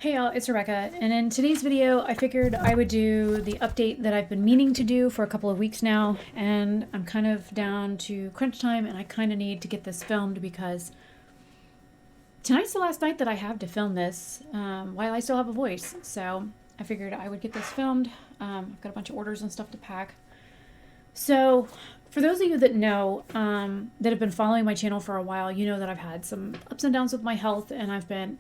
Hey y'all, it's Rebecca, and in today's video I figured I would do the update that I've been meaning to do for a couple of weeks now, and I'm kind of down to crunch time and I kind of need to get this filmed because tonight's the last night that I have to film this while I still have a voice, so I figured I would get this filmed. I've got a bunch of orders and stuff to pack. So for those of you that know, that have been following my channel for a while, you know that I've had some ups and downs with my health, and I've been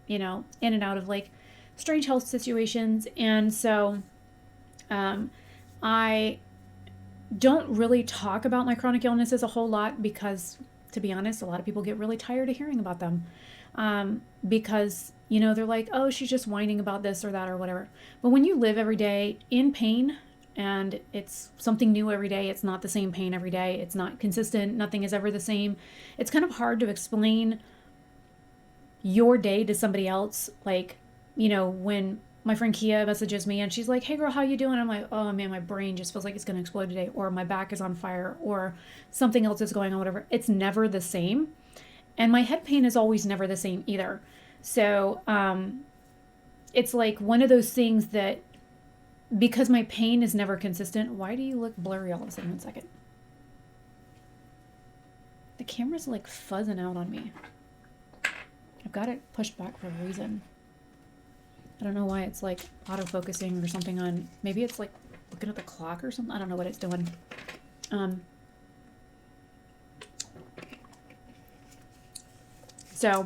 in and out of like strange health situations. And so I don't really talk about my chronic illnesses a whole lot because, to be honest, a lot of people get really tired of hearing about them because, they're like, oh, she's just whining about this or that or whatever. But when you live every day in pain and it's something new every day, it's not the same pain every day, it's not consistent, nothing is ever the same, it's kind of hard to explain your day to somebody else. Like, when my friend Kia messages me and she's like, hey girl, how you doing? I'm like, oh man, my brain just feels like it's going to explode today, or my back is on fire, or something else is going on, whatever. It's never the same. And my head pain is always never the same either. So it's like one of those things that, because my pain is never consistent. Why do you look blurry all of a sudden? 1 second. The camera's like fuzzing out on me. I've got it pushed back for a reason. I don't know why it's like auto-focusing or something on, maybe it's like looking at the clock or something. I don't know what it's doing. So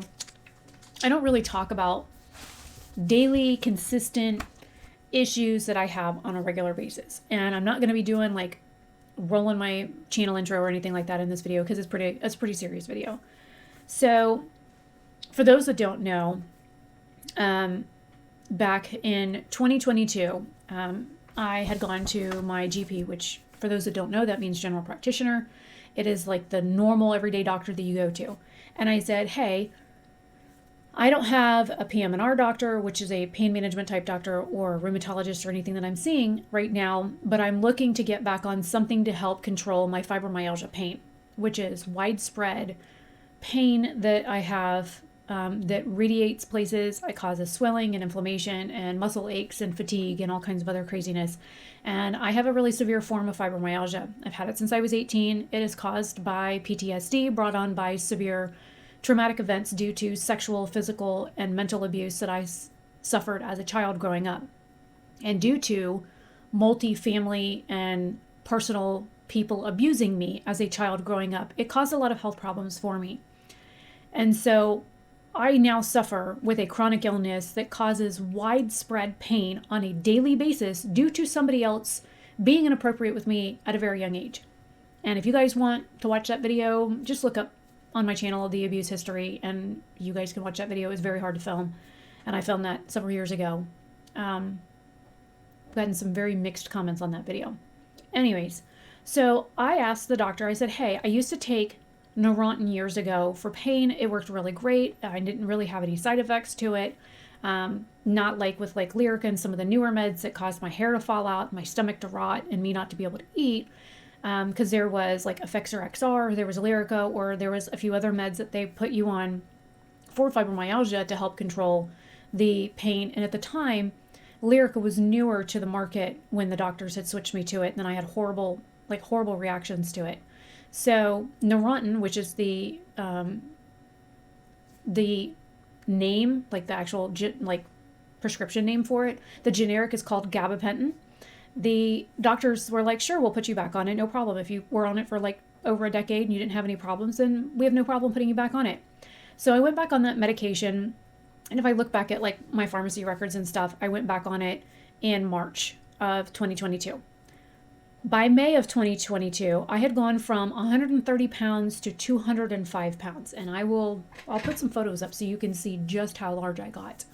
I don't really talk about daily consistent issues that I have on a regular basis. And I'm not going to be doing like rolling my channel intro or anything like that in this video because it's a pretty serious video. So for those that don't know, back in 2022, I had gone to my GP, which for those that don't know, that means general practitioner. It is like the normal everyday doctor that you go to. And I said, hey, I don't have a PM&R doctor, which is a pain management type doctor, or a rheumatologist or anything that I'm seeing right now, but I'm looking to get back on something to help control my fibromyalgia pain, which is widespread pain that I have that radiates places. It causes swelling and inflammation and muscle aches and fatigue and all kinds of other craziness. And I have a really severe form of fibromyalgia. I've had it since I was 18. It is caused by PTSD brought on by severe traumatic events due to sexual, physical, and mental abuse that I suffered as a child growing up. And due to multi-family and personal people abusing me as a child growing up, it caused a lot of health problems for me. And so I now suffer with a chronic illness that causes widespread pain on a daily basis due to somebody else being inappropriate with me at a very young age. And if you guys want to watch that video, just look up on my channel the abuse history and you guys can watch that video. It's very hard to film, and I filmed that several years ago. I've gotten some very mixed comments on that video. Anyways, so I asked the doctor, I said, hey, I used to take Neurontin years ago for pain. It worked really great. I didn't really have any side effects to it. Not like with like Lyrica and some of the newer meds that caused my hair to fall out, my stomach to rot, and me not to be able to eat. Because there was like Effexor XR, there was Lyrica, or there was a few other meds that they put you on for fibromyalgia to help control the pain. And at the time, Lyrica was newer to the market when the doctors had switched me to it, and then I had horrible reactions to it. So Neurontin, which is the name, like the actual prescription name for it, the generic is called gabapentin. The doctors were like, sure, we'll put you back on it, no problem. If you were on it for like over a decade and you didn't have any problems, then we have no problem putting you back on it. So I went back on that medication, and if I look back at like my pharmacy records and stuff, I went back on it in March of 2022. By May of 2022, I had gone from 130 pounds to 205 pounds, and I'll put some photos up so you can see just how large I got.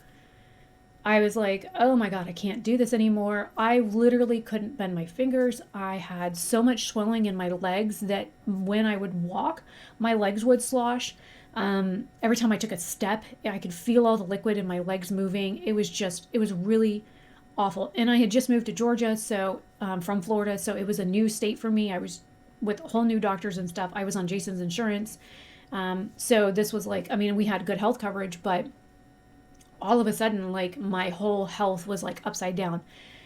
I was like, oh my God, I can't do this anymore. I literally couldn't bend my fingers. I had so much swelling in my legs that when I would walk, my legs would slosh. Every time I took a step, I could feel all the liquid in my legs moving. It was really awful. And I had just moved to Georgia, so from Florida, so it was a new state for me. I was with whole new doctors and stuff. I was on Jason's insurance. So this was like, I mean, we had good health coverage, but all of a sudden, like, my whole health was like upside down.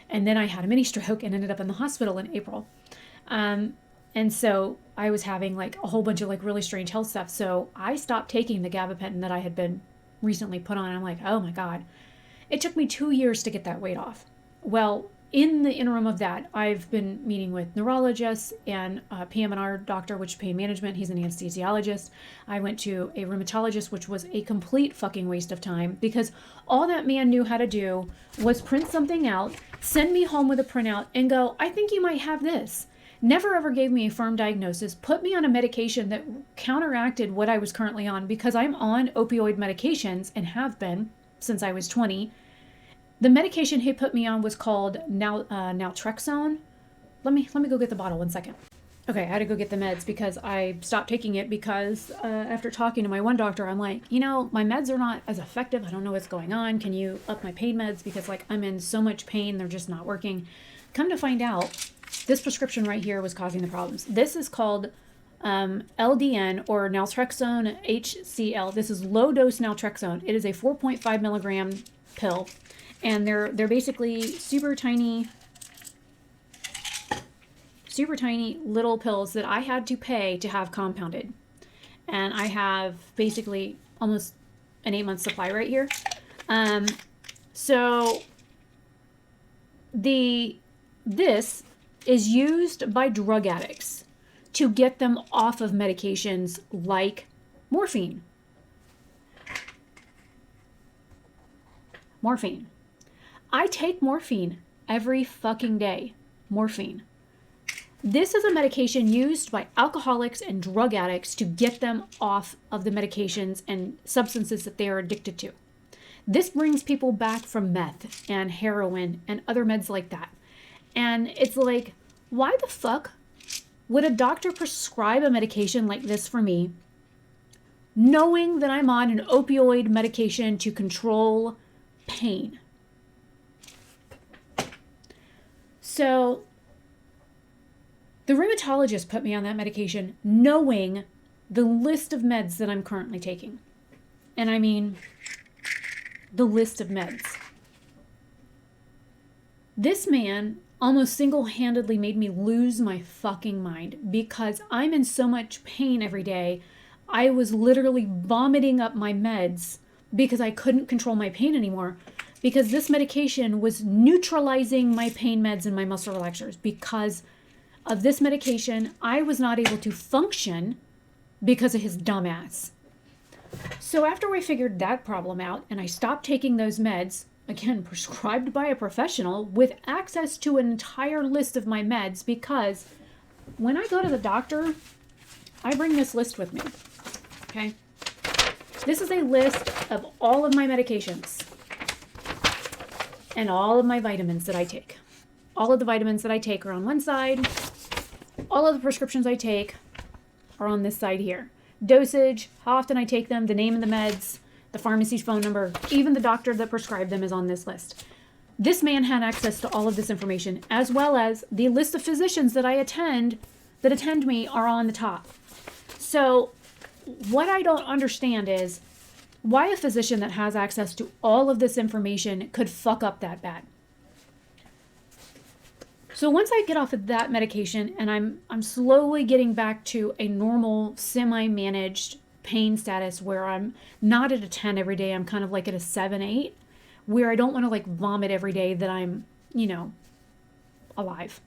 And then I had a mini stroke and ended up in the hospital in April. And so I was having like a whole bunch of like really strange health stuff. So I stopped taking the gabapentin that I had been recently put on. I'm like, oh my God. It took me 2 years to get that weight off. Well, in the interim of that, I've been meeting with neurologists and a PM&R doctor, which is pain management. He's an anesthesiologist. I went to a rheumatologist, which was a complete fucking waste of time because all that man knew how to do was print something out, send me home with a printout, and go, I think you might have this. Never ever gave me a firm diagnosis, put me on a medication that counteracted what I was currently on because I'm on opioid medications and have been since I was 20. The medication he put me on was called naltrexone. Let me go get the bottle 1 second. Okay, I had to go get the meds because I stopped taking it because after talking to my one doctor, I'm like, my meds are not as effective. I don't know what's going on. Can you up my pain meds? Because like I'm in so much pain, they're just not working. Come to find out, this prescription right here was causing the problems. This is called LDN or naltrexone HCl. This is low dose naltrexone. It is a 4.5 milligram pill. And they're basically super tiny little pills that I had to pay to have compounded. And I have basically almost an 8-month supply right here. So this is used by drug addicts to get them off of medications like morphine. I take morphine every fucking day. Morphine. This is a medication used by alcoholics and drug addicts to get them off of the medications and substances that they are addicted to. This brings people back from meth and heroin and other meds like that. And it's like, why the fuck would a doctor prescribe a medication like this for me, knowing that I'm on an opioid medication to control pain? So the rheumatologist put me on that medication knowing the list of meds that I'm currently taking. And I mean, the list of meds. This man almost single-handedly made me lose my fucking mind because I'm in so much pain every day. I was literally vomiting up my meds because I couldn't control my pain anymore. Because this medication was neutralizing my pain meds and my muscle relaxers. Because of this medication, I was not able to function because of his dumbass. So after I figured that problem out and I stopped taking those meds, again, prescribed by a professional with access to an entire list of my meds, because when I go to the doctor, I bring this list with me. Okay? This is a list of all of my medications. And all of my vitamins that I take. All of the vitamins that I take are on one side. All of the prescriptions I take are on this side here. Dosage, how often I take them, the name of the meds, the pharmacy's phone number, even the doctor that prescribed them is on this list. This man had access to all of this information, as well as the list of physicians that attend me are on the top. So what I don't understand is why a physician that has access to all of this information could fuck up that bad. So once I get off of that medication and I'm slowly getting back to a normal semi-managed pain status where I'm not at a 10 every day, I'm kind of like at a 7, 8, where I don't want to like vomit every day that I'm, alive.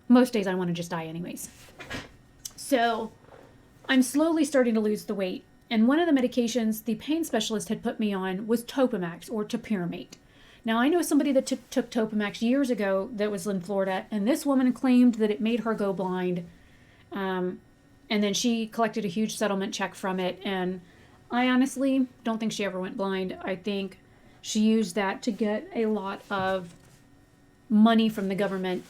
Most days I want to just die anyways. So I'm slowly starting to lose the weight. And one of the medications the pain specialist had put me on was Topamax or topiramate. Now, I know somebody that took Topamax years ago that was in Florida, and this woman claimed that it made her go blind. And then she collected a huge settlement check from it. And I honestly don't think she ever went blind. I think she used that to get a lot of money from the government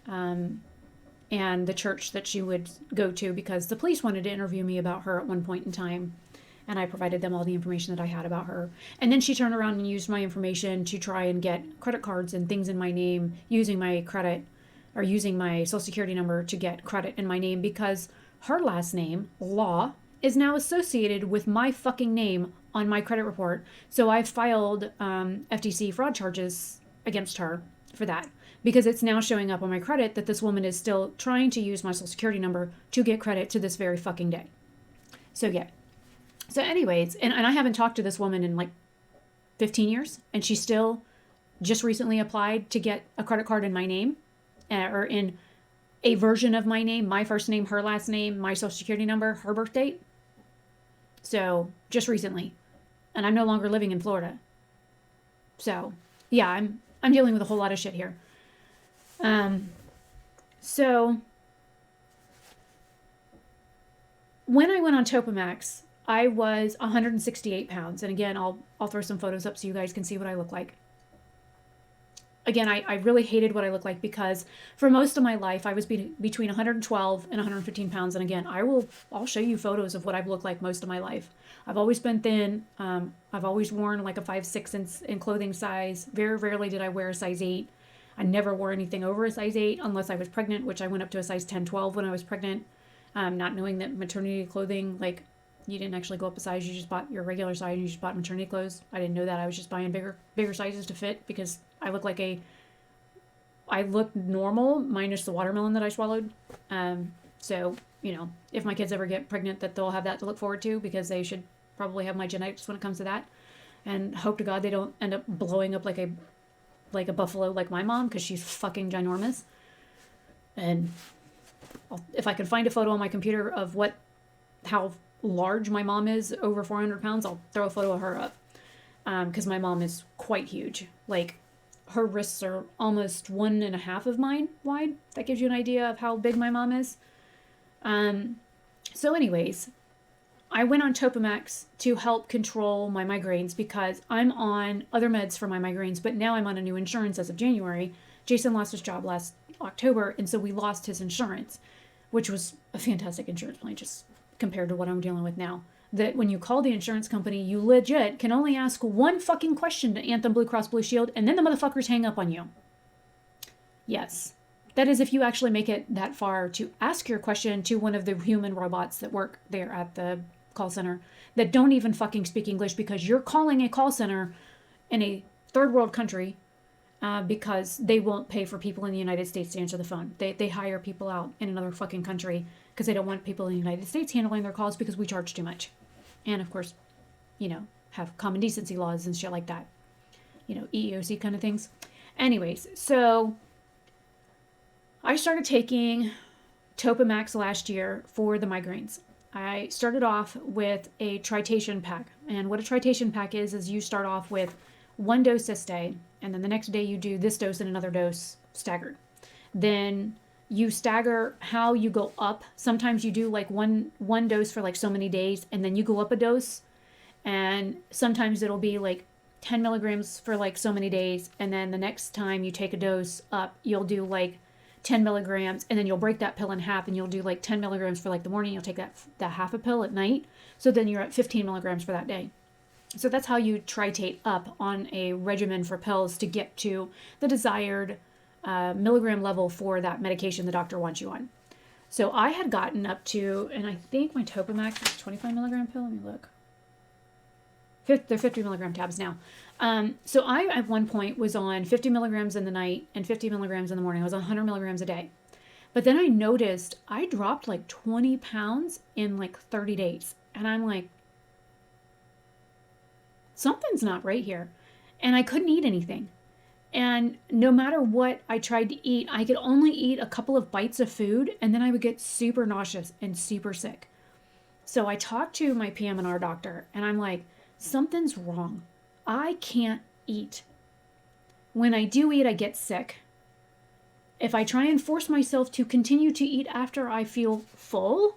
and the church that she would go to, because the police wanted to interview me about her at one point in time. And I provided them all the information that I had about her. And then she turned around and used my information to try and get credit cards and things in my name, using my credit or using my social security number to get credit in my name, because her last name, Law, is now associated with my fucking name on my credit report. So I filed FTC fraud charges against her for that, because it's now showing up on my credit that this woman is still trying to use my social security number to get credit to this very fucking day. So yeah. So anyways, and I haven't talked to this woman in like 15 years, and she still just recently applied to get a credit card in my name, or in a version of my name, my first name, her last name, my social security number, her birth date. So just recently, and I'm no longer living in Florida. So yeah, I'm dealing with a whole lot of shit here. So when I went on Topamax, I was 168 pounds. And again, I'll throw some photos up so you guys can see what I look like. Again, I really hated what I looked like, because for most of my life, I was between 112 and 115 pounds. And again, I'll show you photos of what I've looked like most of my life. I've always been thin. I've always worn like a 5'6" in clothing size. Very rarely did I wear a size 8. I never wore anything over a size 8 unless I was pregnant, which I went up to a size 10, 12 when I was pregnant. Not knowing that maternity clothing, like, you didn't actually go up a size, you just bought your regular size and you just bought maternity clothes. I didn't know that. I was just buying bigger sizes to fit, because I look normal minus the watermelon that I swallowed. So, if my kids ever get pregnant, that they'll have that to look forward to, because they should probably have my genetics when it comes to that. And hope to God they don't end up blowing up like a buffalo like my mom, because she's fucking ginormous. And if I can find a photo on my computer of how large my mom is, over 400 pounds, I'll throw a photo of her up. Because my mom is quite huge. Like, her wrists are almost 1.5 of mine wide. That gives you an idea of how big my mom is. So anyways, I went on Topamax to help control my migraines, because I'm on other meds for my migraines, but now I'm on a new insurance as of January. Jason lost his job last October, and so we lost his insurance, which was a fantastic insurance plan, just compared to what I'm dealing with now. That when you call the insurance company, you legit can only ask one fucking question to Anthem Blue Cross Blue Shield, and then the motherfuckers hang up on you. Yes. That is if you actually make it that far to ask your question to one of the human robots that work there at the call center that don't even fucking speak English, because you're calling a call center in a third world country, because they won't pay for people in the United States to answer the phone. They hire people out in another fucking country because they don't want people in the United States handling their calls, because we charge too much. And of course, have common decency laws and shit like that. EEOC kind of things. Anyways, so I started taking Topamax last year for the migraines. I started off with a tritation pack. And what a tritation pack is you start off with 1 dose this day, and then the next day you do this dose and another dose staggered. Then you stagger how you go up. Sometimes you do like one dose for like so many days, and then you go up a dose. And sometimes it'll be like 10 milligrams for like so many days. And then the next time you take a dose up, you'll do like 10 milligrams, and then you'll break that pill in half, and you'll do like 10 milligrams for like the morning. You'll take that half a pill at night. So then you're at 15 milligrams for that day. So that's how you tritate up on a regimen for pills to get to the desired milligram level for that medication the doctor wants you on. So I had gotten up to, and I think my Topamax is a 25 milligram pill. Let me look. They're 50 milligram tabs now. So I, at one point, was on 50 milligrams in the night and 50 milligrams in the morning. I was on 100 milligrams a day. But then I noticed I dropped like 20 pounds in like 30 days. And I'm like, something's not right here. And I couldn't eat anything. And no matter what I tried to eat, I could only eat a couple of bites of food, and then I would get super nauseous and super sick. So I talked to my PM&R doctor, and I'm like, something's wrong. I can't eat. When I do eat, I get sick. If I try and force myself to continue to eat after I feel full,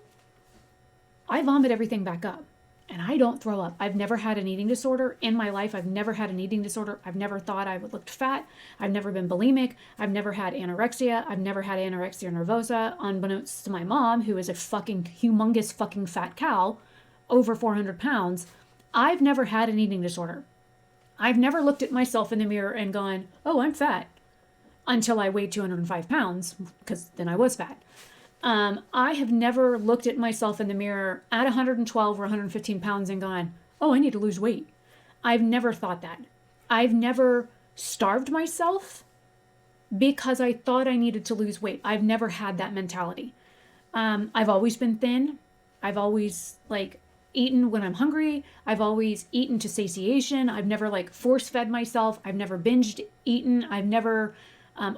I vomit everything back up. And I don't throw up. I've never had an eating disorder in my life. I've never had an eating disorder. I've never thought I looked fat. I've never been bulimic. I've never had anorexia. I've never had anorexia nervosa, unbeknownst to my mom, who is a fucking humongous fucking fat cow, over 400 pounds. I've never had an eating disorder. I've never looked at myself in the mirror and gone, oh, I'm fat, until I weighed 205 pounds, because then I was fat. I have never looked at myself in the mirror at 112 or 115 pounds and gone, oh, I need to lose weight. I've never thought that. I've never starved myself because I thought I needed to lose weight. I've never had that mentality. I've always been thin. I've always like eaten when I'm hungry. I've always eaten to satiation. I've never like force fed myself. I've never binged eaten. I've never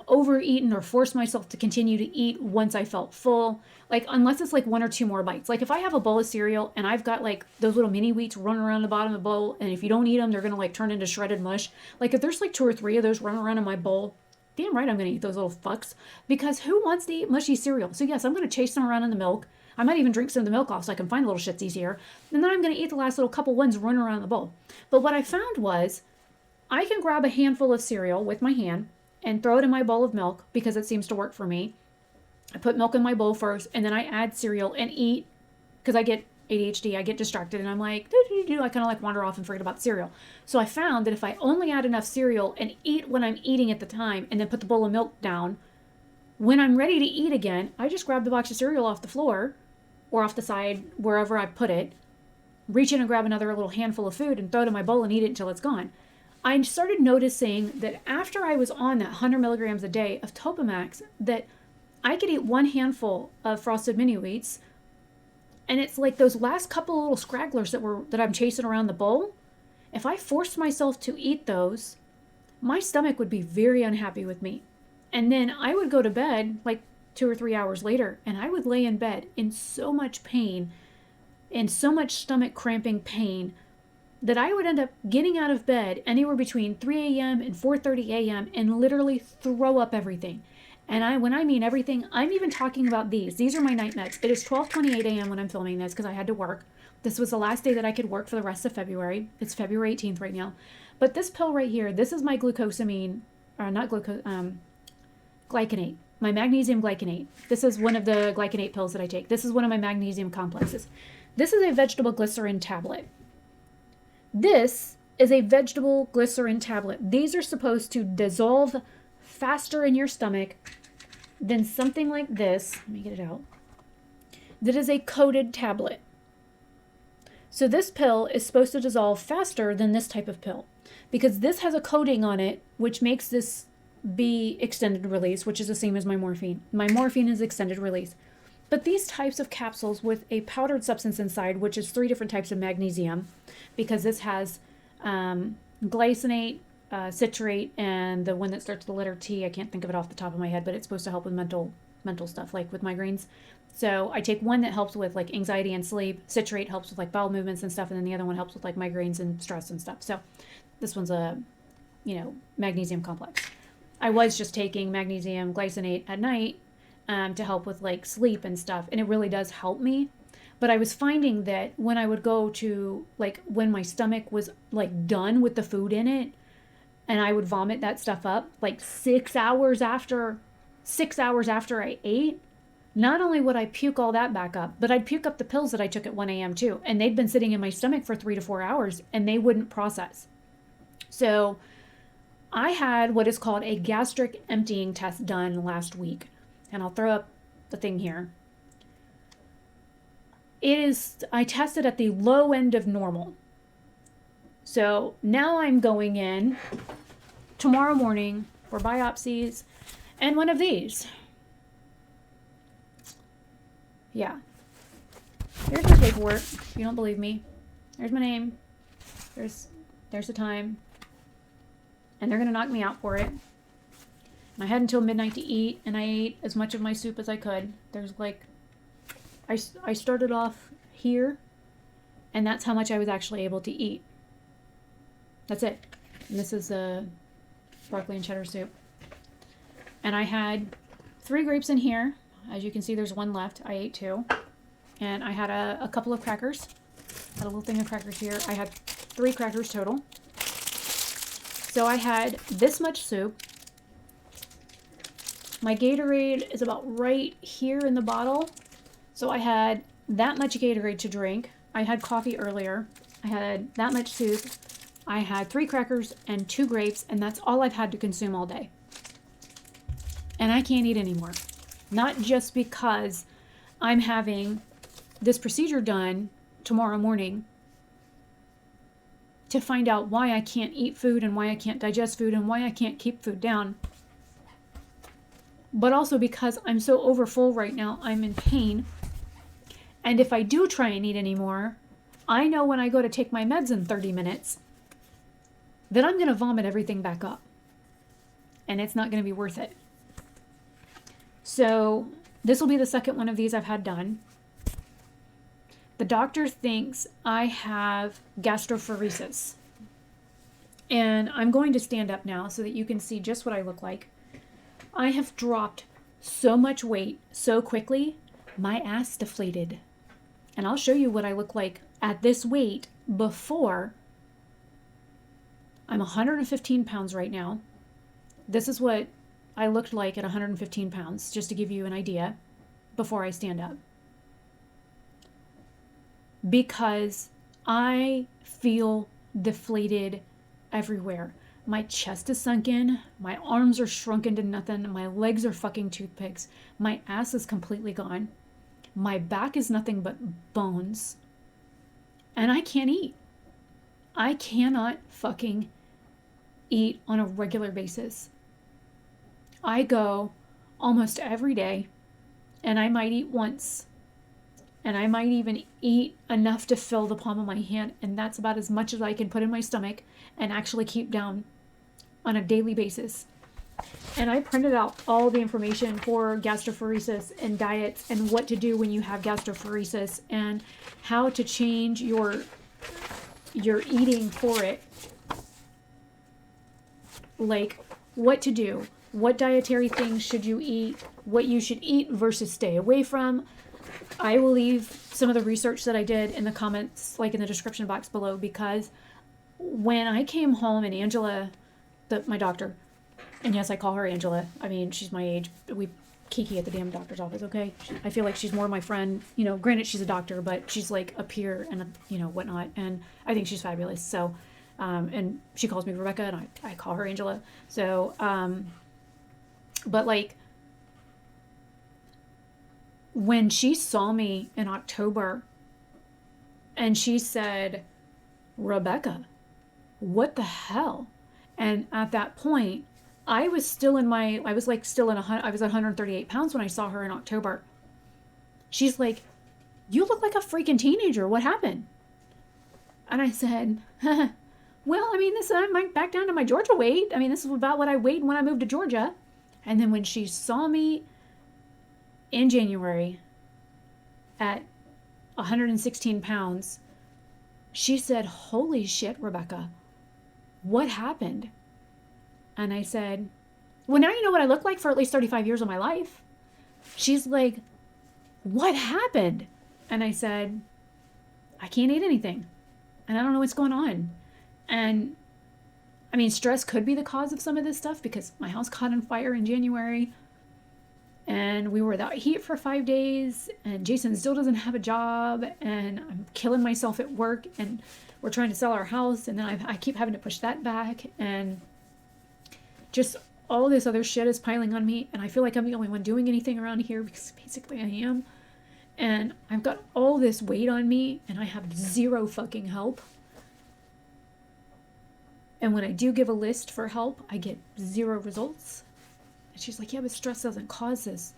overeaten or forced myself to continue to eat once I felt full. Like, unless it's like one or two more bites. Like, if I have a bowl of cereal and I've got like those little mini wheats running around the bottom of the bowl, and if you don't eat them, they're going to like turn into shredded mush. Like, if there's like two or three of those running around in my bowl, damn right I'm going to eat those little fucks, because who wants to eat mushy cereal? So yes, I'm going to chase them around in the milk. I might even drink some of the milk off so I can find little shits easier. And then I'm going to eat the last little couple ones running around in the bowl. But what I found was I can grab a handful of cereal with my hand and throw it in my bowl of milk, because it seems to work for me. I put milk in my bowl first, and then I add cereal and eat, because I get ADHD, I get distracted, and I'm like, I kind of like wander off and forget about cereal. So I found that if I only add enough cereal and eat when I'm eating at the time, and then put the bowl of milk down, when I'm ready to eat again, I just grab the box of cereal off the floor or off the side, wherever I put it, reach in and grab another little handful of food and throw it in my bowl and eat it until it's gone. I started noticing that after I was on that 100 milligrams a day of Topamax, that I could eat one handful of Frosted Mini Wheats, and it's like those last couple of little scragglers that I'm chasing around the bowl. If I forced myself to eat those, my stomach would be very unhappy with me. And then I would go to bed like 2 or 3 hours later, and I would lay in bed in so much pain, in so much stomach cramping pain, that I would end up getting out of bed anywhere between 3 a.m. and 4:30 a.m. and literally throw up everything. And when I mean everything, I'm even talking about these. These are my night meds. It is 12:28 a.m. when I'm filming this, because I had to work. This was the last day that I could work for the rest of February. It's February 18th right now. But this pill right here, this is my glycosamine, or not glycinate, my magnesium glycinate. This is one of the glycinate pills that I take. This is one of my magnesium complexes. This is a vegetable glycerin tablet. This is a vegetable glycerin tablet. These are supposed to dissolve faster in your stomach than something like this. Let me get it out. That is a coated tablet. So this pill is supposed to dissolve faster than this type of pill, because this has a coating on it which makes this be extended release, which is the same as my morphine. My morphine is extended release. But these types of capsules with a powdered substance inside, which is 3 different types of magnesium, because this has glycinate, citrate, and the one that starts with the letter T, I can't think of it off the top of my head, but it's supposed to help with mental stuff, like with migraines. So I take one that helps with like anxiety and sleep. Citrate helps with like bowel movements and stuff, and then the other one helps with like migraines and stress and stuff. So this one's a, magnesium complex. I was just taking magnesium glycinate at night to help with like sleep and stuff, and it really does help me. But I was finding that when I would go to, like, when my stomach was like done with the food in it, and I would vomit that stuff up like 6 hours after I ate, not only would I puke all that back up, but I'd puke up the pills that I took at 1 a.m. too, and they'd been sitting in my stomach for 3 to 4 hours, and they wouldn't process. So I had what is called a gastric emptying test done last week, and I'll throw up the thing here. I tested at the low end of normal. So now I'm going in tomorrow morning for biopsies and one of these. Yeah. Here's my paperwork, if you don't believe me. There's my name. There's the time. And they're going to knock me out for it. And I had until midnight to eat, and I ate as much of my soup as I could. There's like, I started off here, and that's how much I was actually able to eat. That's it. And this is the broccoli and cheddar soup. And I had 3 grapes in here. As you can see, there's 1 left. I ate 2. And I had a couple of crackers. Had a little thing of crackers here. I had 3 crackers total. So I had this much soup. My Gatorade is about right here in the bottle. So I had that much Gatorade to drink. I had coffee earlier. I had that much soup. I had 3 crackers and 2 grapes, and that's all I've had to consume all day. And I can't eat anymore. Not just because I'm having this procedure done tomorrow morning, to find out why I can't eat food and why I can't digest food and why I can't keep food down. But also because I'm so overfull right now, I'm in pain. And if I do try and eat anymore, I know when I go to take my meds in 30 minutes that I'm going to vomit everything back up. And it's not going to be worth it. So this will be the second one of these I've had done. The doctor thinks I have gastroparesis. And I'm going to stand up now so that you can see just what I look like. I have dropped so much weight so quickly, my ass deflated. And I'll show you what I look like at this weight before. I'm 115 pounds right now. This is what I looked like at 115 pounds, just to give you an idea, before I stand up. Because I feel deflated everywhere. My chest is sunken, my arms are shrunken to nothing, my legs are fucking toothpicks, my ass is completely gone, my back is nothing but bones, and I can't eat. I cannot fucking eat on a regular basis. I go almost every day, and I might eat once, and I might even eat enough to fill the palm of my hand, and that's about as much as I can put in my stomach and actually keep down on a daily basis. And I printed out all the information for gastroparesis and diets and what to do when you have gastroparesis and how to change your eating for it. Like what to do, what dietary things should you eat, what you should eat versus stay away from. I will leave some of the research that I did in the comments, like in the description box below, because when I came home and Angela, my doctor, and yes, I call her Angela. I mean, she's my age. We kiki at the damn doctor's office, okay? I feel like she's more my friend. You know, granted, she's a doctor, but she's like a peer and, whatnot. And I think she's fabulous. So, and she calls me Rebecca and I call her Angela. So, but like, when she saw me in October and she said, Rebecca, what the hell? And at that point, I was still I was 138 pounds when I saw her in October. She's like, you look like a freaking teenager. What happened? And I said, well, I mean, I'm back down to my Georgia weight. I mean, this is about what I weighed when I moved to Georgia. And then when she saw me in January at 116 pounds, she said, holy shit, Rebecca, what happened? And I said, well, now you know what I look like for at least 35 years of my life. She's like, what happened? And I said, I can't eat anything. And I don't know what's going on. And I mean, stress could be the cause of some of this stuff because my house caught on fire in January. And we were without heat for 5 days. And Jason still doesn't have a job. And I'm killing myself at work. And we're trying to sell our house. And then I keep having to push that back. And just all this other shit is piling on me. And I feel like I'm the only one doing anything around here because basically I am. And I've got all this weight on me. And I have zero fucking help. And when I do give a list for help, I get zero results. And she's like, yeah, but stress doesn't cause this.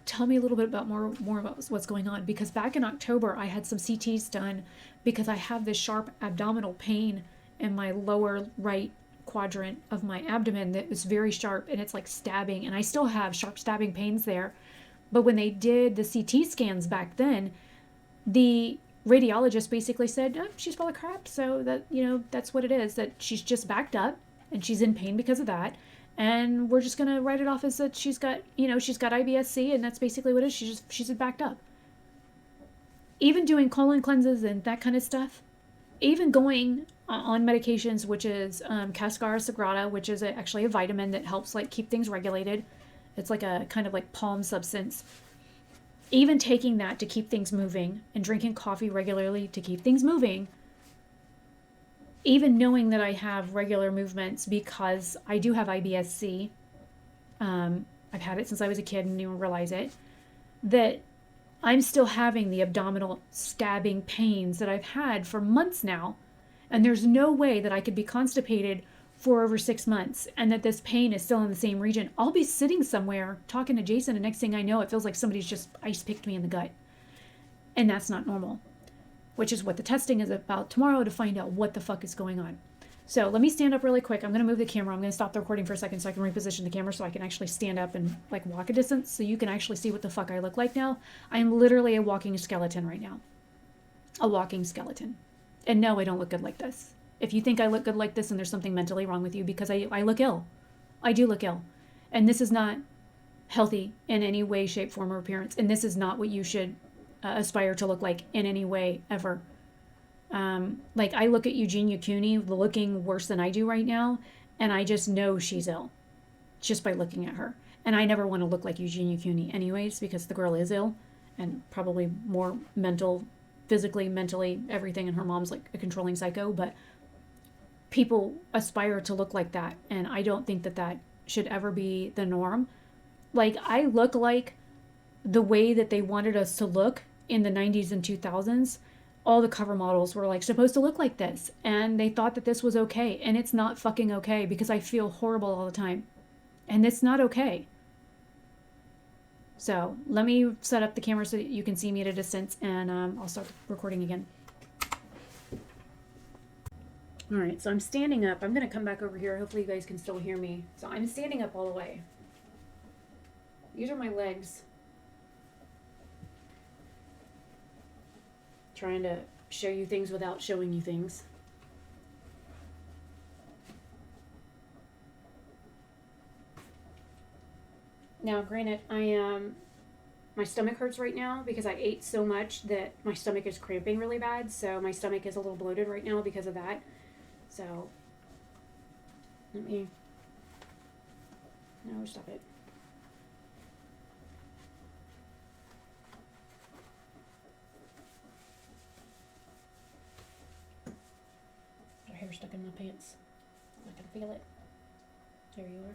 Tell me a little bit about more about what's going on. Because back in October, I had some CTs done because I have this sharp abdominal pain in my lower right quadrant of my abdomen that was very sharp and it's like stabbing. And I still have sharp stabbing pains there. But when they did the CT scans back then, the radiologist basically said, oh, she's full of crap. So that, that's what it is, that she's just backed up and she's in pain because of that. And we're just going to write it off as that she's got, she's got IBS-C and that's basically what it is. She's just backed up. Even doing colon cleanses and that kind of stuff, even going on medications, which is Cascara Sagrada, which is actually a vitamin that helps like keep things regulated. It's like a kind of like palm substance. Even taking that to keep things moving and drinking coffee regularly to keep things moving, even knowing that I have regular movements because I do have IBS-C, I've had it since I was a kid and didn't even realize it, that I'm still having the abdominal stabbing pains that I've had for months now. And there's no way that I could be constipated for over 6 months and that this pain is still in the same region. I'll be sitting somewhere talking to Jason, and next thing I know, it feels like somebody's just ice picked me in the gut. And that's not normal, which is what the testing is about tomorrow, to find out what the fuck is going on. So let me stand up really quick. I'm going to move the camera. I'm going to stop the recording for a second so I can reposition the camera so I can actually stand up and like walk a distance so you can actually see what the fuck I look like now. I am literally a walking skeleton right now. A walking skeleton. And no, I don't look good like this. If you think I look good like this, and there's something mentally wrong with you, because I look ill. I do look ill. And this is not healthy in any way, shape, form, or appearance. And this is not what you should aspire to look like in any way ever. Like I look at Eugenia Cooney looking worse than I do right now, and I just know she's ill just by looking at her. And I never want to look like Eugenia Cooney anyways, because the girl is ill and probably more mental, physically, mentally, everything. And her mom's like a controlling psycho, but people aspire to look like that. And I don't think that that should ever be the norm. Like I look like the way that they wanted us to look in the 90s and 2000s. All the cover models were like supposed to look like this, and they thought that this was okay, and it's not fucking okay, because I feel horrible all the time, and it's not okay. So let me set up the camera so that you can see me at a distance, and I'll start recording again. All right, so I'm standing up. I'm gonna come back over here. Hopefully you guys can still hear me. So I'm standing up all the way. These are my legs. Trying to show you things without showing you things. Now, granted, my stomach hurts right now because I ate so much that my stomach is cramping really bad. So my stomach is a little bloated right now because of that. So, no, stop it. Hair stuck in my pants. I can feel it. There you are.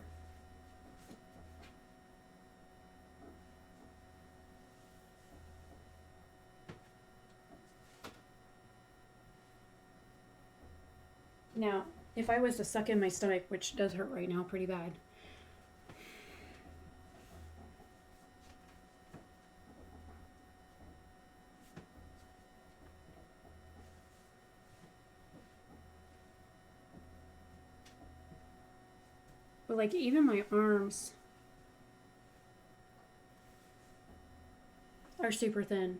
Now, if I was to suck in my stomach, which does hurt right now pretty bad, but like even my arms are super thin.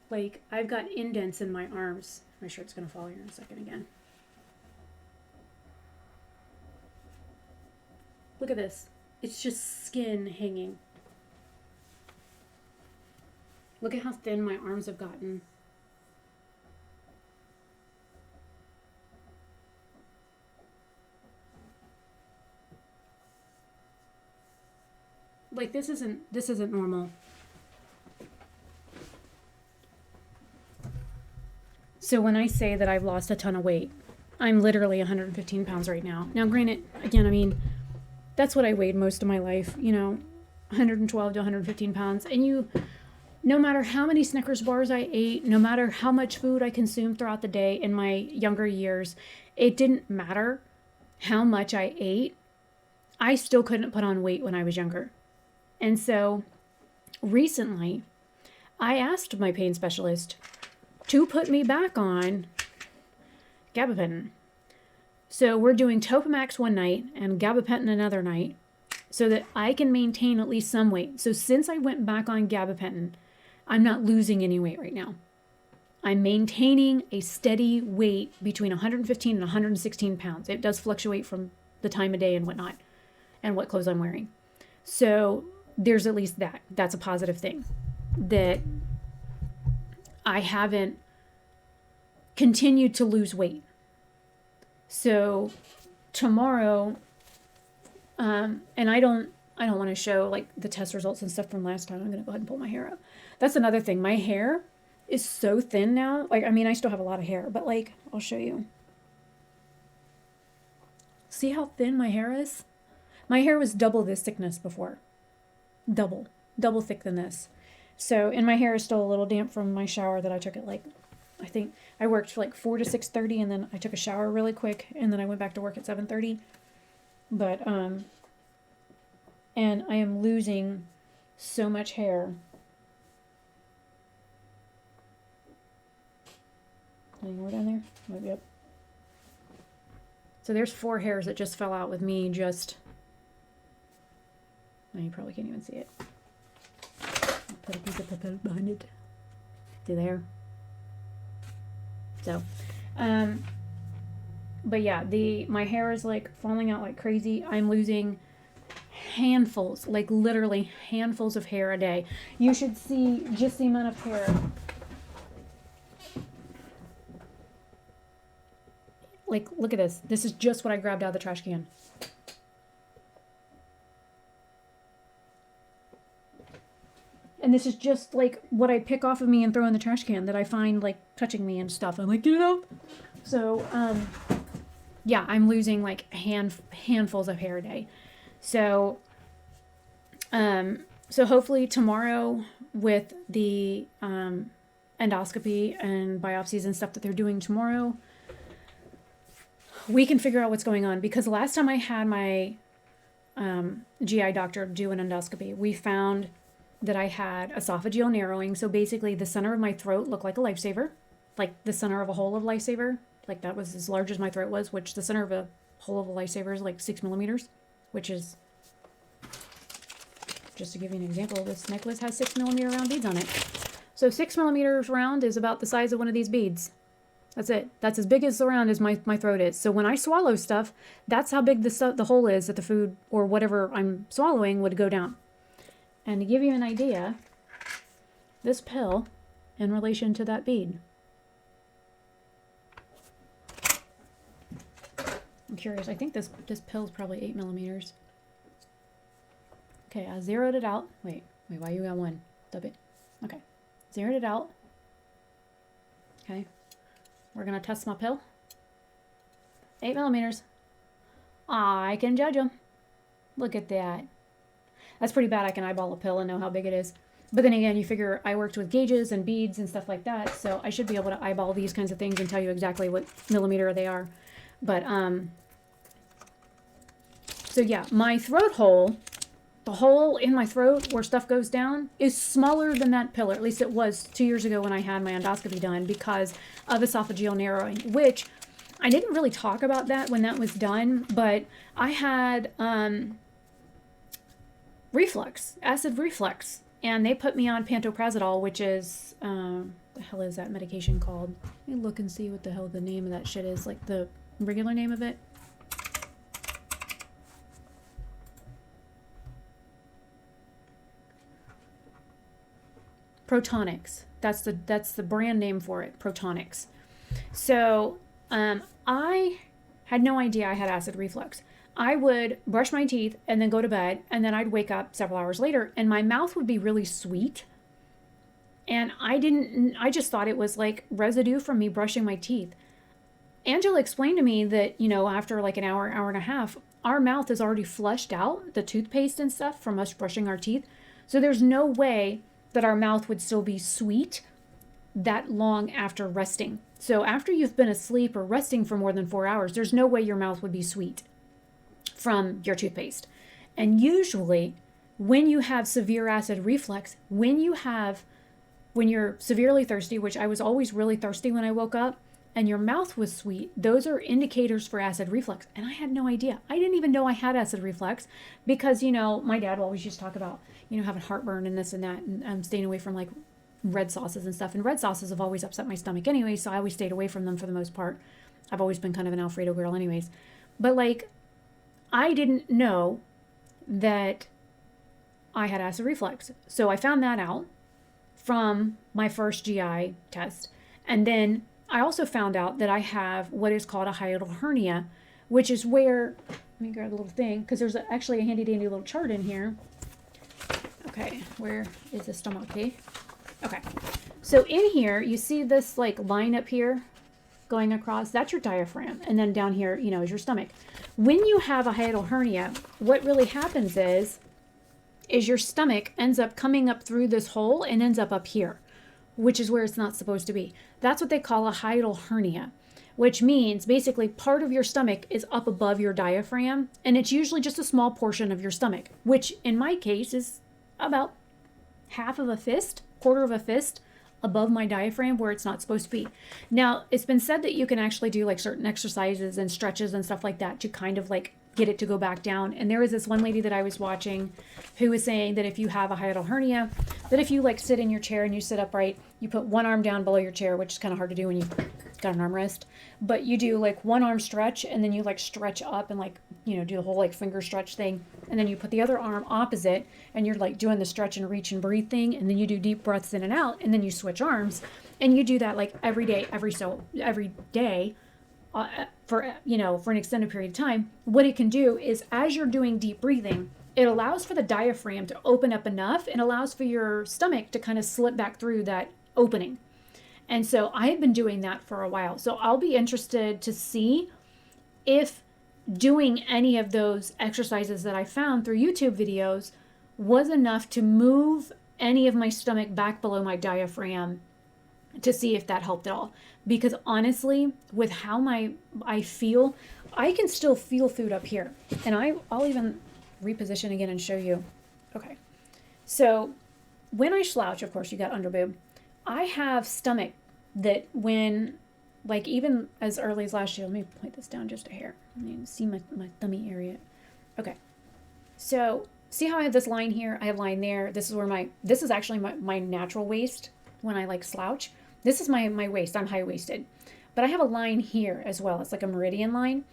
Like I've got indents in my arms. My shirt's gonna fall here in a second again. Look at this. It's just skin hanging. Look at how thin my arms have gotten. Like this isn't normal. So when I say that I've lost a ton of weight, I'm literally 115 pounds right now. Now granted, again, I mean, that's what I weighed most of my life, 112 to 115 pounds. And no matter how many Snickers bars I ate, no matter how much food I consumed throughout the day in my younger years, it didn't matter how much I ate. I still couldn't put on weight when I was younger. And so recently, I asked my pain specialist to put me back on gabapentin. So we're doing Topamax one night and gabapentin another night so that I can maintain at least some weight. So since I went back on gabapentin, I'm not losing any weight right now. I'm maintaining a steady weight between 115 and 116 pounds. It does fluctuate from the time of day and whatnot and what clothes I'm wearing. So there's at least that. That's a positive thing. That I haven't continued to lose weight. So tomorrow, and I don't want to show like the test results and stuff from last time. I'm going to go ahead and pull my hair up. That's another thing. My hair is so thin now. Like, I mean, I still have a lot of hair, but like, I'll show you. See how thin my hair is? My hair was double this thickness before. Double thick than this. So, and my hair is still a little damp from my shower that I took at like, I I think I worked for like 4 to 6:30, and then I took a shower really quick, and then I went back to work at 7:30. But and I am losing so much hair. Any more down there? Might be up. So there's 4 hairs that just fell out with me just. Oh, you probably can't even see it. I'll put a piece of paper behind it. See there? So, but yeah, my hair is like falling out like crazy. I'm losing handfuls, like literally handfuls of hair a day. You should see just the amount of hair. Like, look at this. This is just what I grabbed out of the trash can. And this is just like what I pick off of me and throw in the trash can that I find like touching me and stuff. I'm like, get it out. So, yeah, I'm losing like handfuls of hair a day. So, so hopefully tomorrow with the endoscopy and biopsies and stuff that they're doing tomorrow, we can figure out what's going on. Because the last time I had my GI doctor do an endoscopy, we found that I had esophageal narrowing. So basically the center of my throat looked like a lifesaver, like the center of a hole of lifesaver. Like that was as large as my throat was, which the center of a hole of a lifesaver is like 6 millimeters, which is, just to give you an example, this necklace has 6 millimeter round beads on it. So 6 millimeters round is about the size of one of these beads. That's it. That's as big as the round as my throat is. So when I swallow stuff, that's how big the hole is that the food or whatever I'm swallowing would go down. And to give you an idea, this pill in relation to that bead. I'm curious. I think this pill is probably 8 millimeters. Okay, I zeroed it out. Wait, why you got one? Stop it. Okay, zeroed it out. Okay, we're gonna test my pill. 8 millimeters. I can judge them. Look at that. That's pretty bad. I can eyeball a pill and know how big it is. But then again, you figure I worked with gauges and beads and stuff like that, so I should be able to eyeball these kinds of things and tell you exactly what millimeter they are. But, so yeah, my throat hole, the hole in my throat where stuff goes down, is smaller than that pill, or at least it was 2 years ago when I had my endoscopy done because of esophageal narrowing, which I didn't really talk about that when that was done, but I had, acid reflux, and they put me on pantoprazole, which is, the hell is that medication called? Let me look and see what the hell the name of that shit is, like the regular name of it. Protonics. That's the brand name for it, Protonics. So, I had no idea I had acid reflux. I would brush my teeth and then go to bed, and then I'd wake up several hours later and my mouth would be really sweet. And I just thought it was like residue from me brushing my teeth. Angela explained to me that, after like an hour and a half, our mouth is already flushed out, the toothpaste and stuff from us brushing our teeth. So there's no way that our mouth would still be sweet that long after resting. So after you've been asleep or resting for more than 4 hours, there's no way your mouth would be sweet from your toothpaste. And usually when you have severe acid reflux, when you're severely thirsty, which I was always really thirsty when I woke up, and your mouth was sweet, those are indicators for acid reflux. And I had no idea. I didn't even know I had acid reflux because, my dad always used to talk about, having heartburn and this and that, and staying away from like red sauces and stuff. And red sauces have always upset my stomach anyway, so I always stayed away from them for the most part. I've always been kind of an Alfredo girl anyways. But like, I didn't know that I had acid reflux. So I found that out from my first GI test. And then I also found out that I have what is called a hiatal hernia, which is where, let me grab a little thing, because there's actually a handy dandy little chart in here. Okay, where is the stomach? Okay, so in here, you see this like line up here going across, that's your diaphragm. And then down here, is your stomach. When you have a hiatal hernia, what really happens is your stomach ends up coming up through this hole and ends up here. which is where it's not supposed to be. That's what they call a hiatal hernia, which means basically part of your stomach is up above your diaphragm, and it's usually just a small portion of your stomach, which in my case is about half of a fist, quarter of a fist above my diaphragm where it's not supposed to be. Now, it's been said that you can actually do like certain exercises and stretches and stuff like that to kind of like get it to go back down. And there was this one lady that I was watching who was saying that if you have a hiatal hernia, that if you like sit in your chair and you sit upright, you put one arm down below your chair, which is kind of hard to do when you got an armrest, but you do like one arm stretch and then you like stretch up and like, you know, do the whole like finger stretch thing. And then you put the other arm opposite and you're like doing the stretch and reach and breathe thing. And then you do deep breaths in and out, and then you switch arms and you do that like every day, every day. For, you know, for an extended period of time. What it can do is as you're doing deep breathing, it allows for the diaphragm to open up enough and allows for your stomach to kind of slip back through that opening. And so I have been doing that for a while. So I'll be interested to see if doing any of those exercises that I found through YouTube videos was enough to move any of my stomach back below my diaphragm, to see if that helped at all. Because honestly, with how I feel, I can still feel food up here. And I'll even reposition again and show you. Okay. So when I slouch, of course, you got under boob. I have stomach that when, like even as early as last year, let me point this down just a hair. You can see my tummy area. Okay. So see how I have this line here? I have line there. This is actually my natural waist when I like slouch. This is my waist. I'm high-waisted. But I have a line here as well. It's like a meridian line.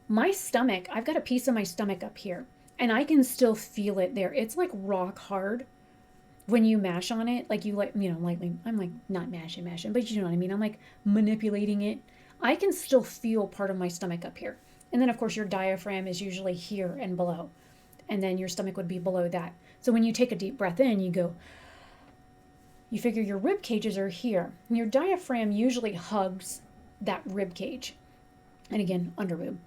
My stomach, I've got a piece of my stomach up here. And I can still feel it there. It's like rock hard when you mash on it. Like you like, you know, lightly. I'm like not mashing, but you know what I mean? I'm like manipulating it. I can still feel part of my stomach up here. And then of course your diaphragm is usually here and below. And then your stomach would be below that. So when you take a deep breath in, you go, you figure your rib cages are here. And your diaphragm usually hugs that rib cage. And again, under boob,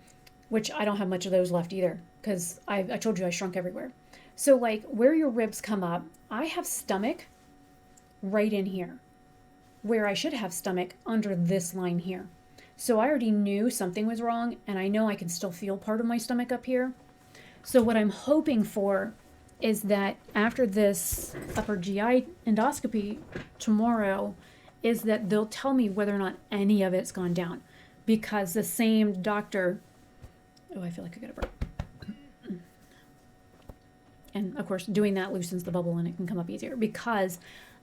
which I don't have much of those left either, because I told you I shrunk everywhere. So like where your ribs come up, I have stomach right in here, where I should have stomach under this line here. So I already knew something was wrong, and I know I can still feel part of my stomach up here. So what I'm hoping for is that after this upper GI endoscopy tomorrow, is that they'll tell me whether or not any of it's gone down. Because the same doctor, oh, I feel like I got a burp. And of course, doing that loosens the bubble and it can come up easier. Because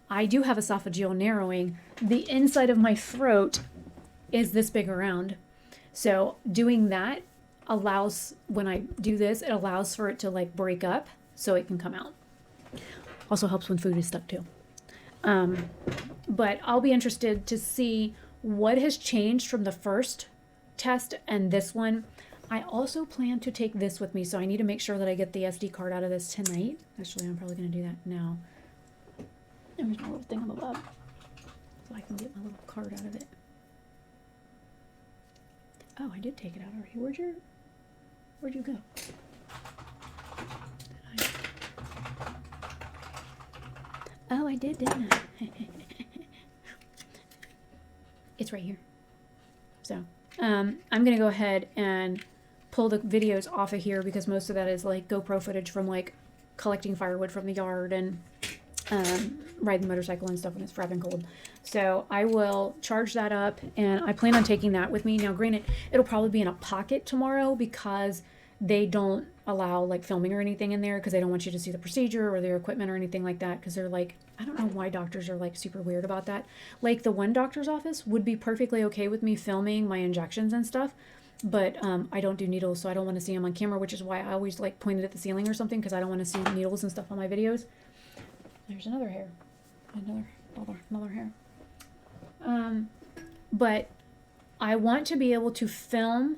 I do have esophageal narrowing. The inside of my throat is this big around. So doing that allows, when I do this, it allows for it to like break up so it can come out. Also helps when food is stuck too. But I'll be interested to see what has changed from the first test and this one. I also plan to take this with me, so I need to make sure that I get the SD card out of this tonight. Actually, I'm probably going to do that now. There's my little thing on the lab, so I can get my little card out of it. Oh, I did take it out already. Where'd you go? Oh, I did, didn't I? It's right here. So, I'm going to go ahead and pull the videos off of here because most of that is like GoPro footage from like collecting firewood from the yard and riding the motorcycle and stuff when it's freezing cold. So I will charge that up and I plan on taking that with me. Now, granted, it'll probably be in a pocket tomorrow because they don't allow like filming or anything in there because they don't want you to see the procedure or their equipment or anything like that because they're like, I don't know why doctors are like super weird about that. Like the one doctor's office would be perfectly okay with me filming my injections and stuff, but I don't do needles, so I don't want to see them on camera, which is why I always like pointed at the ceiling or something because I don't want to see needles and stuff on my videos. There's another hair, another hair. But I want to be able to film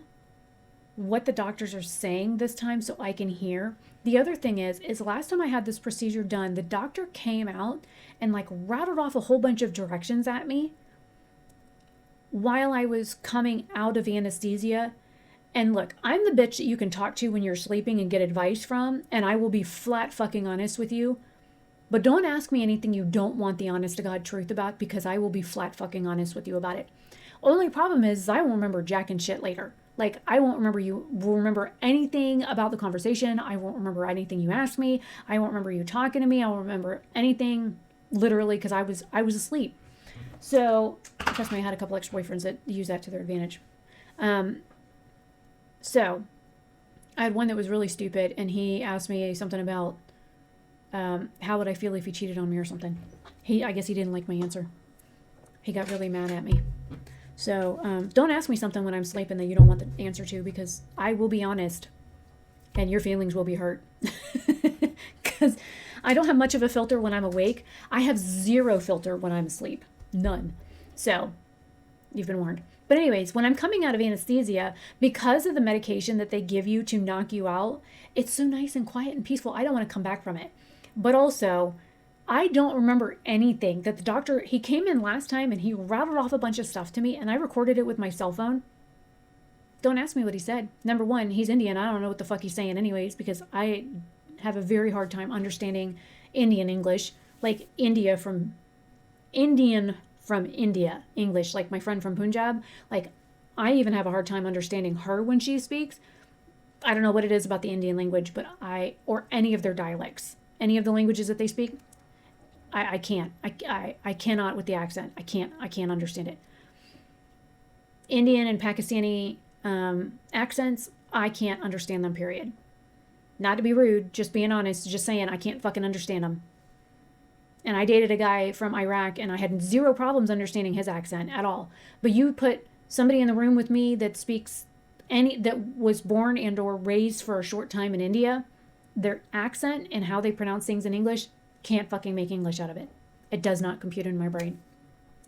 what the doctors are saying this time so I can hear. The other thing is last time I had this procedure done, the doctor came out and like rattled off a whole bunch of directions at me while I was coming out of anesthesia. And look, I'm the bitch that you can talk to when you're sleeping and get advice from, and I will be flat fucking honest with you. But don't ask me anything you don't want the honest to God truth about, because I will be flat fucking honest with you about it. Only problem is I won't remember jack and shit later. Like, I won't remember anything about the conversation. I won't remember anything you asked me. I won't remember you talking to me. I won't remember anything, literally, because I was asleep. So, trust me, I had a couple ex-boyfriends that use that to their advantage. So, I had one that was really stupid, and he asked me something about how would I feel if he cheated on me or something. I guess he didn't like my answer. He got really mad at me. So don't ask me something when I'm sleeping that you don't want the answer to, because I will be honest and your feelings will be hurt. Because I don't have much of a filter when I'm awake. I have zero filter when I'm asleep. None. So you've been warned. But anyways, when I'm coming out of anesthesia, because of the medication that they give you to knock you out, it's so nice and quiet and peaceful. I don't want to come back from it. But also, I don't remember anything that the doctor, he came in last time and he rattled off a bunch of stuff to me and I recorded it with my cell phone. Don't ask me what he said. Number one, he's Indian. I don't know what the fuck he's saying anyways, because I have a very hard time understanding Indian English, like Indian from India English, like my friend from Punjab. Like, I even have a hard time understanding her when she speaks. I don't know what it is about the Indian language, but or any of their dialects. Any of the languages that they speak, I can't. I cannot with the accent. I can't understand it. Indian and Pakistani accents, I can't understand them, period. Not to be rude, just being honest, just saying I can't fucking understand them. And I dated a guy from Iraq and I had zero problems understanding his accent at all. But you put somebody in the room with me that speaks that was born and or raised for a short time in India, their accent and how they pronounce things in English, can't fucking make English out of it. It does not compute in my brain.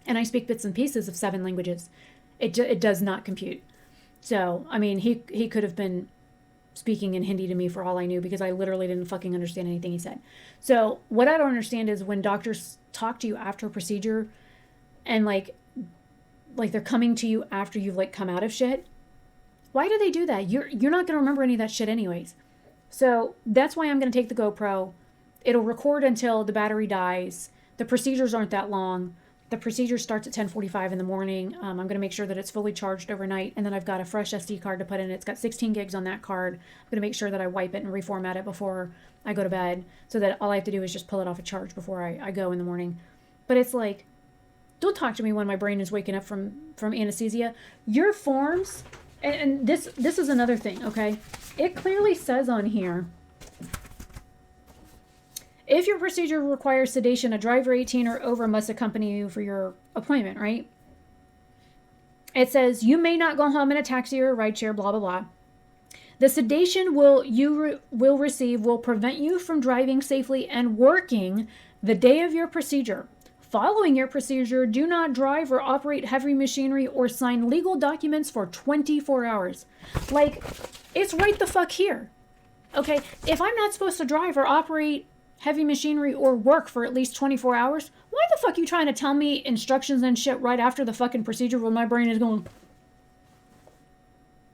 And I speak bits and pieces of 7 languages. It does not compute. So, I mean, he could have been speaking in Hindi to me for all I knew, because I literally didn't fucking understand anything he said. So what I don't understand is when doctors talk to you after a procedure and like they're coming to you after you've like come out of shit. Why do they do that? You're not going to remember any of that shit anyways. So that's why I'm going to take the GoPro. It'll record until the battery dies. The procedures aren't that long. The procedure starts at 10:45 in the morning. I'm going to make sure that it's fully charged overnight. And then I've got a fresh SD card to put in. It's got 16 gigs on that card. I'm going to make sure that I wipe it and reformat it before I go to bed, so that all I have to do is just pull it off a charge before I go in the morning. But it's like, don't talk to me when my brain is waking up from anesthesia. Your forms, and this is another thing, okay? It clearly says on here, if your procedure requires sedation, a driver 18 or over must accompany you for your appointment, right? It says you may not go home in a taxi or a rideshare, blah, blah, blah. The sedation you will receive will prevent you from driving safely and working the day of your procedure. Following your procedure, do not drive or operate heavy machinery or sign legal documents for 24 hours. Like, it's right the fuck here. Okay, if I'm not supposed to drive or operate heavy machinery or work for at least 24 hours, why the fuck are you trying to tell me instructions and shit right after the fucking procedure when my brain is going,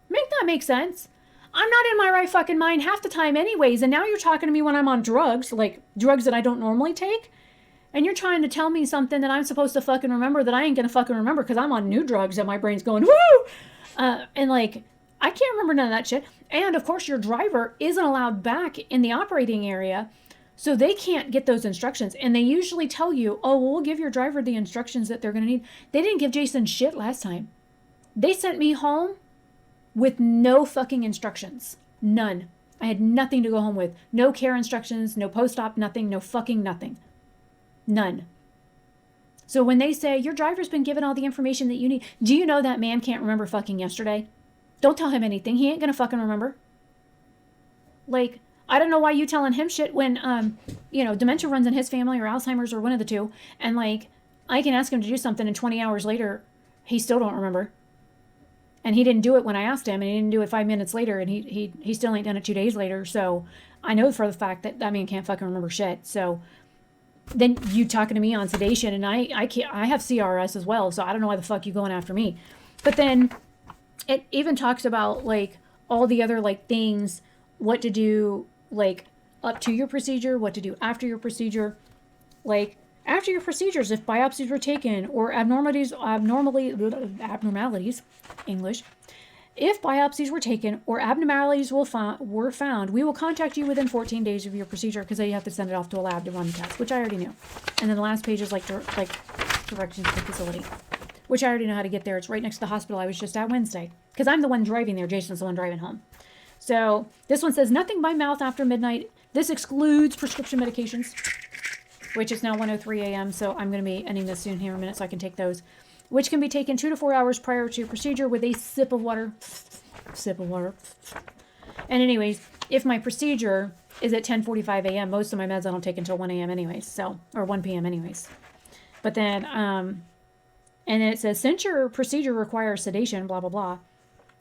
make that make sense? I'm not in my right fucking mind half the time anyways, and now you're talking to me when I'm on drugs, like drugs that I don't normally take, and you're trying to tell me something that I'm supposed to fucking remember that I ain't gonna fucking remember because I'm on new drugs and my brain's going, woo! And like, I can't remember none of that shit. And of course your driver isn't allowed back in the operating area, so they can't get those instructions. And they usually tell you, oh, well, we'll give your driver the instructions that they're going to need. They didn't give Jason shit last time. They sent me home with no fucking instructions. None. I had nothing to go home with. No care instructions, no post-op, nothing, no fucking nothing. None. So when they say, your driver's been given all the information that you need, do you know that man can't remember fucking yesterday? Don't tell him anything. He ain't going to fucking remember. Like, I don't know why you telling him shit when, dementia runs in his family or Alzheimer's or one of the two. And like, I can ask him to do something and 20 hours later, he still don't remember. And he didn't do it when I asked him, and he didn't do it 5 minutes later, and he still ain't done it 2 days later. So I know for the fact that man can't fucking remember shit. So then you talking to me on sedation, and I have CRS as well. So I don't know why the fuck you going after me. But then it even talks about like all the other like things, what to do like up to your procedure, what to do after your procedure. Like, after your procedures, if biopsies were taken or abnormalities, English, if biopsies were taken or abnormalities were found, we will contact you within 14 days of your procedure, because you have to send it off to a lab to run the test, which I already knew. And then the last page is like directions to the facility, which I already know how to get there. It's right next to the hospital I was just at Wednesday, because I'm the one driving there. Jason's the one driving home. So this one says nothing by mouth after midnight. This excludes prescription medications, which is now 1:03 a.m. So I'm going to be ending this soon here in a minute so I can take those, which can be taken 2 to 4 hours prior to your procedure with a sip of water. Sip of water. And anyways, if my procedure is at 10:45 a.m., most of my meds I don't take until 1 a.m. anyways, so, or 1 p.m. anyways. But then, and then it says, since your procedure requires sedation, blah, blah, blah.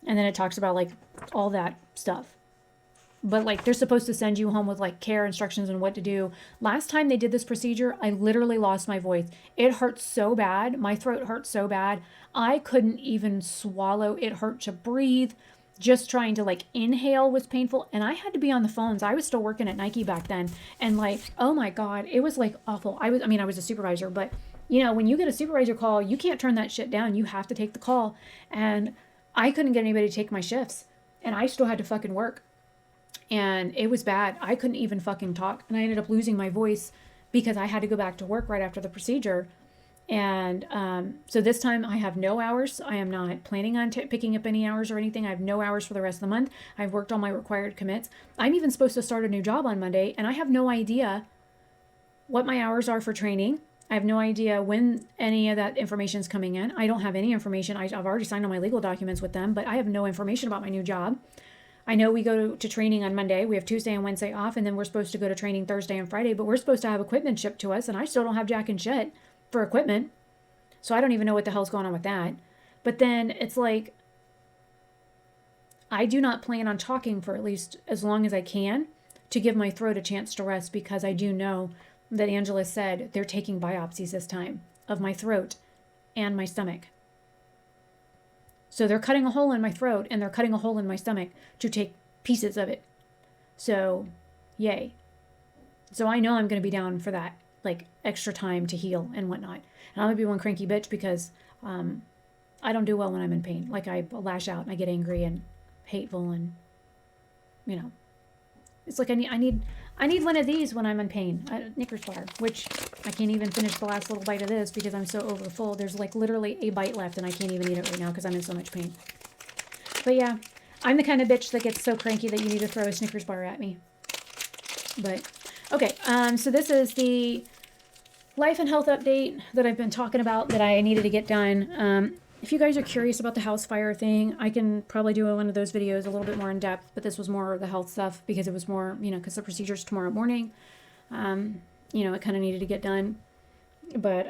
And then it talks about like all that stuff. But like, they're supposed to send you home with like care instructions and what to do. Last time they did this procedure, I literally lost my voice. It hurt so bad. My throat hurt so bad. I couldn't even swallow. It hurt to breathe. Just trying to like inhale was painful. And I had to be on the phones. I was still working at Nike back then. And like, oh my God, it was like awful. I was a supervisor, but you know, when you get a supervisor call, you can't turn that shit down. You have to take the call. And I couldn't get anybody to take my shifts. And I still had to fucking work. And it was bad. I couldn't even fucking talk. And I ended up losing my voice because I had to go back to work right after the procedure. And so this time I have no hours. I am not planning on picking up any hours or anything. I have no hours for the rest of the month. I've worked all my required commits. I'm even supposed to start a new job on Monday. And I have no idea what my hours are for training. I have no idea when any of that information is coming in. I don't have any information. I've already signed all my legal documents with them, but I have no information about my new job. I know we go to training on Monday. We have Tuesday and Wednesday off, and then we're supposed to go to training Thursday and Friday, but we're supposed to have equipment shipped to us, and I still don't have jack and shit for equipment. So I don't even know what the hell's going on with that. But then it's like, I do not plan on talking for at least as long as I can to give my throat a chance to rest, because I do know that Angela said they're taking biopsies this time of my throat and my stomach. So they're cutting a hole in my throat and they're cutting a hole in my stomach to take pieces of it. So, yay. So I know I'm going to be down for that, like extra time to heal and whatnot. And I'm going to be one cranky bitch because I don't do well when I'm in pain. Like, I lash out and I get angry and hateful, and, you know, it's like I need one of these when I'm in pain. A Snickers bar, which I can't even finish the last little bite of this because I'm so over full. There's like literally a bite left and I can't even eat it right now because I'm in so much pain. But yeah, I'm the kind of bitch that gets so cranky that you need to throw a Snickers bar at me. But okay, so this is the life and health update that I've been talking about that I needed to get done. If you guys are curious about the house fire thing, I can probably do one of those videos a little bit more in depth, but this was more the health stuff because it was more, you know, because the procedure's tomorrow morning. You know, it kind of needed to get done. But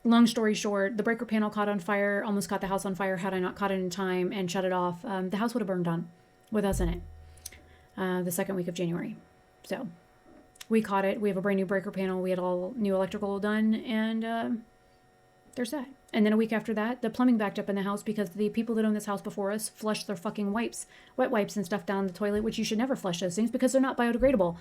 long story short, the breaker panel caught on fire, almost caught the house on fire had I not caught it in time and shut it off. The house would have burned down with us in it the second week of January. So we caught it. We have a brand new breaker panel. We had all new electrical done, and there's that. And then a week after that, the plumbing backed up in the house because the people that owned this house before us flushed their fucking wipes, wet wipes and stuff down the toilet, which you should never flush those things because they're not biodegradable.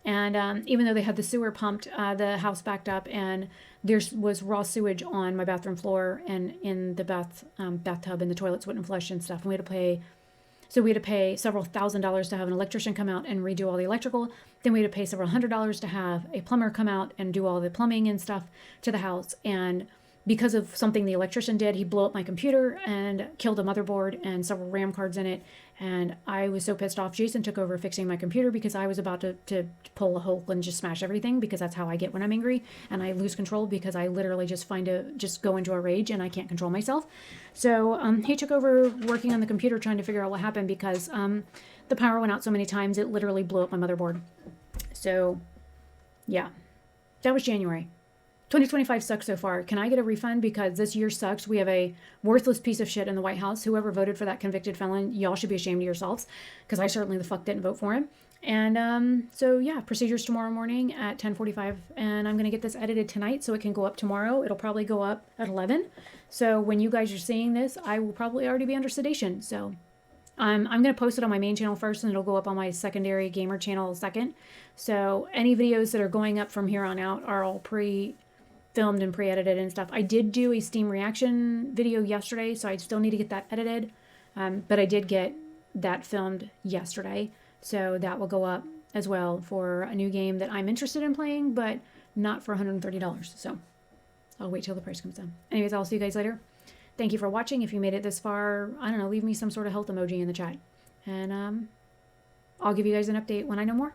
And even though they had the sewer pumped, the house backed up and there was raw sewage on my bathroom floor and in the bathtub, and the toilets wouldn't flush and stuff. And we had to pay several $1,000s to have an electrician come out and redo all the electrical. Then we had to pay several $100s to have a plumber come out and do all the plumbing and stuff to the house. And because of something the electrician did, he blew up my computer and killed a motherboard and several RAM cards in it. And I was so pissed off. Jason took over fixing my computer because I was about to pull a hole and just smash everything, because that's how I get when I'm angry. And I lose control because I literally just go into a rage and I can't control myself. So he took over working on the computer, trying to figure out what happened, because the power went out so many times, it literally blew up my motherboard. So yeah, that was January. 2025 sucks so far. Can I get a refund? Because this year sucks. We have a worthless piece of shit in the White House. Whoever voted for that convicted felon, y'all should be ashamed of yourselves, because I certainly the fuck didn't vote for him. And so yeah, procedures tomorrow morning at 10:45, and I'm going to get this edited tonight so it can go up tomorrow. It'll probably go up at 11. So when you guys are seeing this, I will probably already be under sedation. So I'm going to post it on my main channel first, and it'll go up on my secondary gamer channel second. So any videos that are going up from here on out are all pre-filmed and pre-edited and stuff. I did do a Steam reaction video yesterday, so I still need to get that edited. But I did get that filmed yesterday, so that will go up as well for a new game that I'm interested in playing, but not for $130. So I'll wait till the price comes down. Anyways, I'll see you guys later. Thank you for watching. If you made it this far, I don't know, leave me some sort of health emoji in the chat. And I'll give you guys an update when I know more.